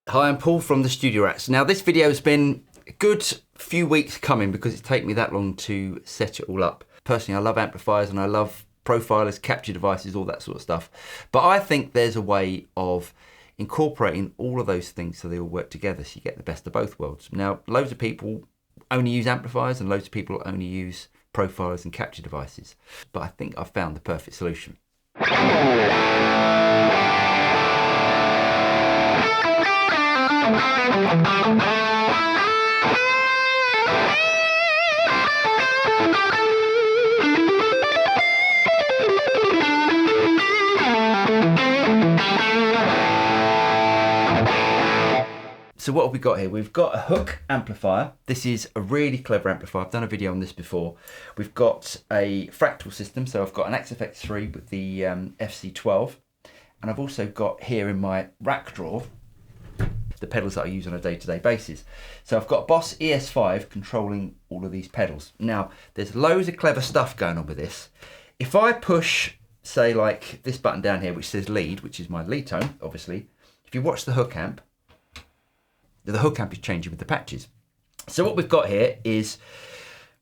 Hi, I'm Paul from the Studio Rats. Now this video has been a good few weeks coming because it's taken me that long to set it all up. Personally, I love amplifiers and I love profilers, capture devices, all that sort of stuff. But I think there's a way of incorporating all of those things so they all work together so you get the best of both worlds. Now, loads of people only use amplifiers and loads of people only use profilers and capture devices. But I think I've found the perfect solution. So what have we got here? We've got a hook amplifier. This is a really clever amplifier. I've done a video on this before. We've got a fractal system. So I've got an XFX3 with the FC12. And I've also got here in my rack drawer the pedals that I use on a day-to-day basis. So I've got Boss ES5 controlling all of these pedals. Now, there's loads of clever stuff going on with this. If I push, say like this button down here, which says lead, which is my lead tone, obviously, if you watch the hook amp is changing with the patches. So what we've got here is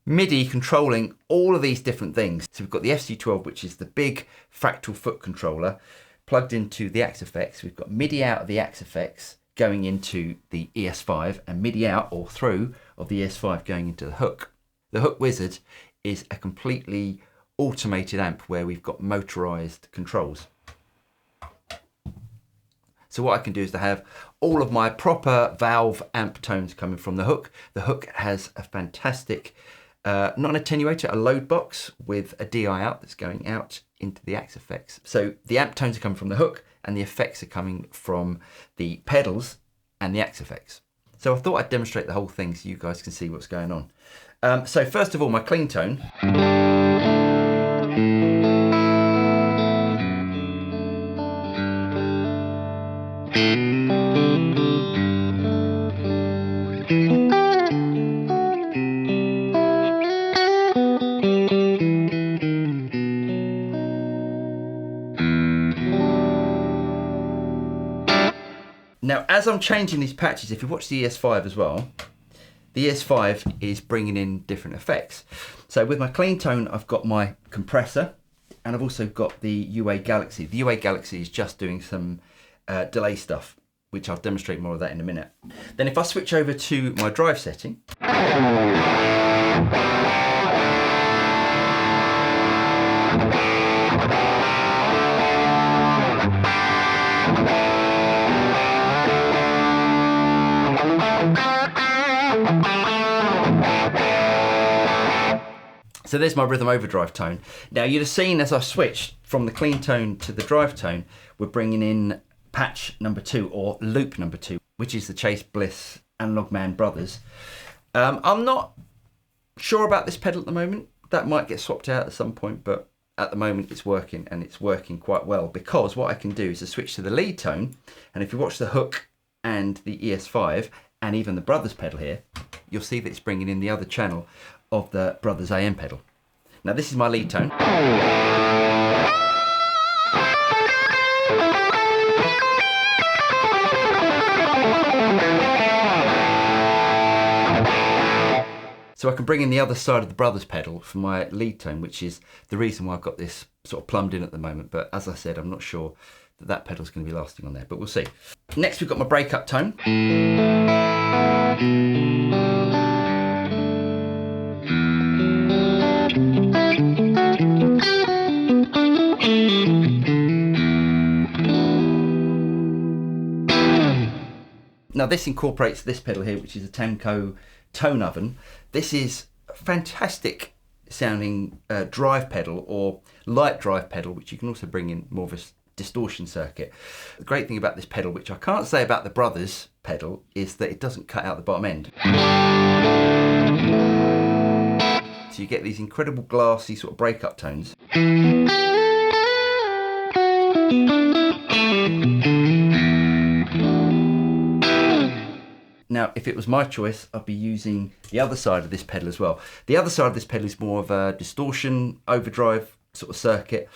MIDI controlling all of these different things. So we've got the FC12, which is the big fractal foot controller, plugged into the XFX. We've got MIDI out of the XFX going into the ES5 and MIDI out or through of the ES5 going into the hook. The Hook Wizard is a completely automated amp where we've got motorized controls. So what I can do is to have all of my proper valve amp tones coming from the hook. The hook has a fantastic, not an attenuator, a load box with a DI out that's going out into the XFX. So the amp tones are coming from the hook and the effects are coming from the pedals and the XFX. So I thought I'd demonstrate the whole thing so you guys can see what's going on. So first of all, my clean tone. Now, as I'm changing these patches, if you watch the ES5 as well, the ES5 is bringing in different effects. So with my clean tone, I've got my compressor and I've also got the UA Galaxy. The UA Galaxy is just doing some delay stuff, which I'll demonstrate more of that in a minute. Then if I switch over to my drive setting, so there's my rhythm overdrive tone. Now you'd have seen as I switched from the clean tone to the drive tone, we're bringing in patch number 2 or loop number 2, which is the Chase Bliss Analog Man Brothers. I'm not sure about this pedal at the moment. That might get swapped out at some point, but at the moment it's working and it's working quite well because what I can do is to switch to the lead tone. And if you watch the hook and the ES5 and even the Brothers pedal here, you'll see that it's bringing in the other channel of the Brothers AM pedal. Now this is my lead tone. So I can bring in the other side of the Brothers pedal for my lead tone, which is the reason why I've got this sort of plumbed in at the moment. But as I said, I'm not sure that that pedal's going to be lasting on there, but we'll see. Next we've got my Breakup tone. Now this incorporates this pedal here, which is a Temco tone oven. This is a fantastic sounding drive pedal or light drive pedal, which you can also bring in more of a distortion circuit. The great thing about this pedal, which I can't say about the Brothers pedal, is that it doesn't cut out the bottom end. So you get these incredible glassy sort of breakup tones. Now, if it was my choice, I'd be using the other side of this pedal as well. The other side of this pedal is more of a distortion overdrive sort of circuit.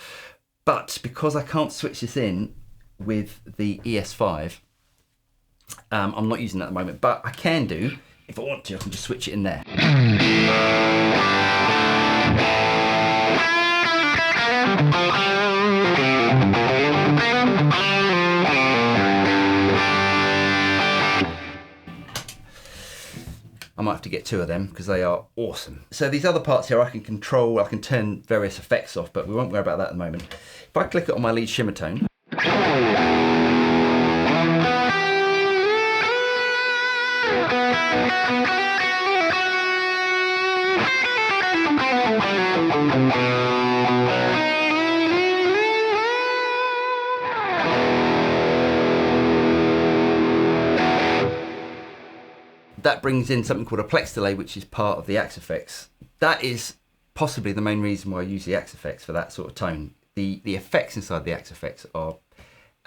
But because I can't switch this in with the ES5, I'm not using that at the moment, but I can do, if I want to, I can just switch it in there. I might have to get two of them because they are awesome. So these other parts here I can control, I can turn various effects off, but we won't worry about that at the moment. If I click it on my lead shimmer tone, that brings in something called a plex delay, which is part of the Axe effects. That is possibly the main reason why I use the Axe effects for that sort of tone. The effects inside the Axe effects are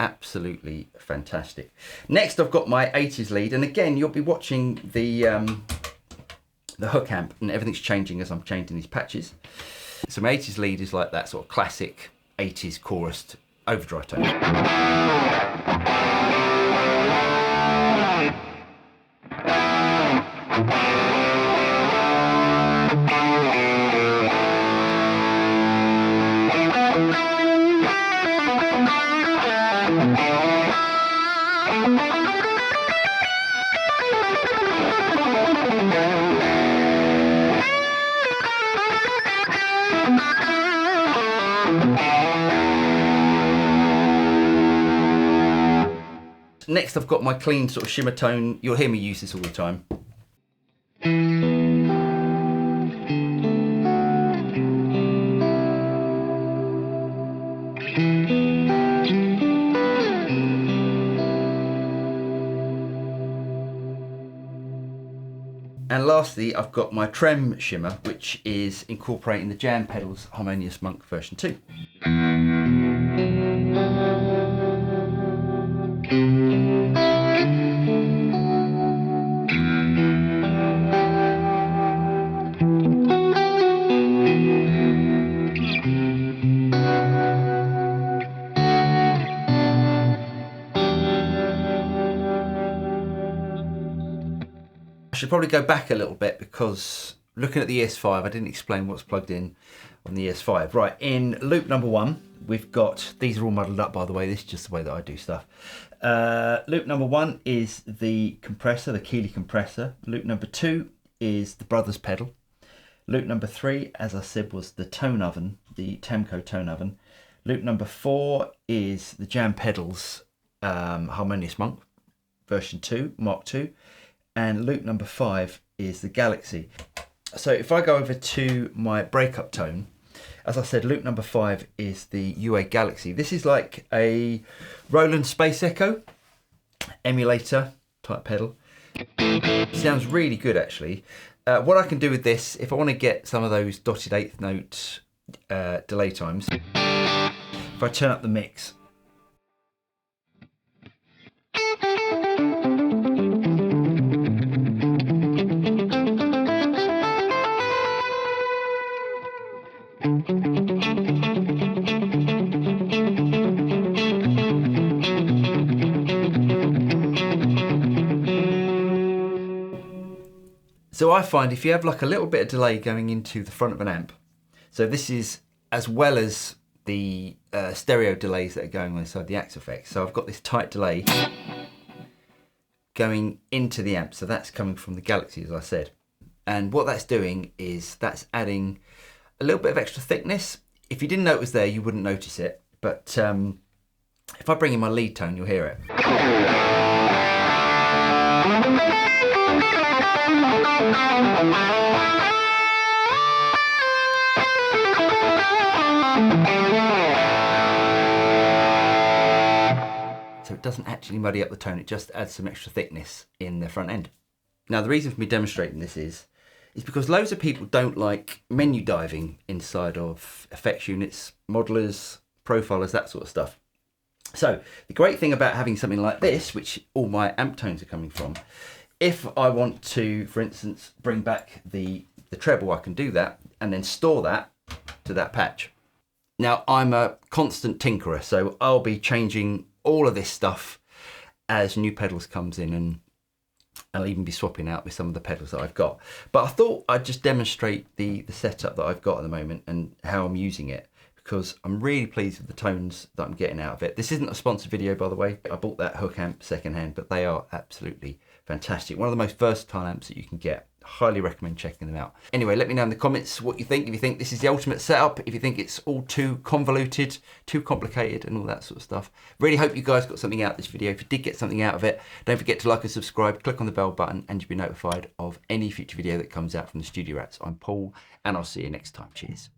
absolutely fantastic. Next, I've got my 80s lead, and again, you'll be watching the hook amp, and everything's changing as I'm changing these patches. So my 80s lead is like that sort of classic 80s chorused overdrive tone. Next, I've got my clean sort of shimmer tone. You'll hear me use this all the time. And lastly, I've got my trem shimmer, which is incorporating the Jam Pedals Harmonious Monk version 2. I should probably go back a little bit because looking at the ES5, I didn't explain what's plugged in on the ES5. Right, in loop number 1, we've got, these are all muddled up by the way, this is just the way that I do stuff. Loop number 1 is the compressor, the Keeley compressor. Loop number 2 is the Brothers pedal. Loop number 3, as I said, was the tone oven, the Temco tone oven. Loop number 4 is the Jam Pedals Harmonious Monk version 2, Mark 2. And loop number 5 is the Galaxy. So if I go over to my breakup tone, as I said, loop number 5 is the UA Galaxy. This is like a Roland Space Echo emulator type pedal. Sounds really good actually. What I can do with this, if I want to get some of those dotted eighth note delay times, if I turn up the mix, so I find if you have like a little bit of delay going into the front of an amp, so this is as well as the stereo delays that are going on inside the Axe effects. So I've got this tight delay going into the amp, so that's coming from the Galaxy, as I said. And what that's doing is that's adding a little bit of extra thickness. If you didn't know it was there, you wouldn't notice it. But if I bring in my lead tone, you'll hear it. it doesn't actually muddy up the tone, it just adds some extra thickness in the front end. Now the reason for me demonstrating this is because loads of people don't like menu diving inside of effects units, modelers, profilers, that sort of stuff. So the great thing about having something like this, which all my amp tones are coming from, if I want to, for instance, bring back the treble, I can do that and then store that to that patch. Now I'm a constant tinkerer, so I'll be changing all of this stuff as new pedals comes in, and I'll even be swapping out with some of the pedals that I've got. But I thought I'd just demonstrate the setup that I've got at the moment and how I'm using it, because I'm really pleased with the tones that I'm getting out of it. This isn't a sponsored video, by the way. I bought that Hook amp secondhand, but they are absolutely fantastic. One of the most versatile amps that you can get. Highly recommend checking them out. Anyway, let me know in the comments what you think. If you think this is the ultimate setup, if you think it's all too convoluted, too complicated and all that sort of stuff. Really hope you guys got something out of this video. If you did get something out of it, don't forget to like and subscribe, click on the bell button, and you'll be notified of any future video that comes out from the Studio Rats. I'm Paul, and I'll see you next time. Cheers.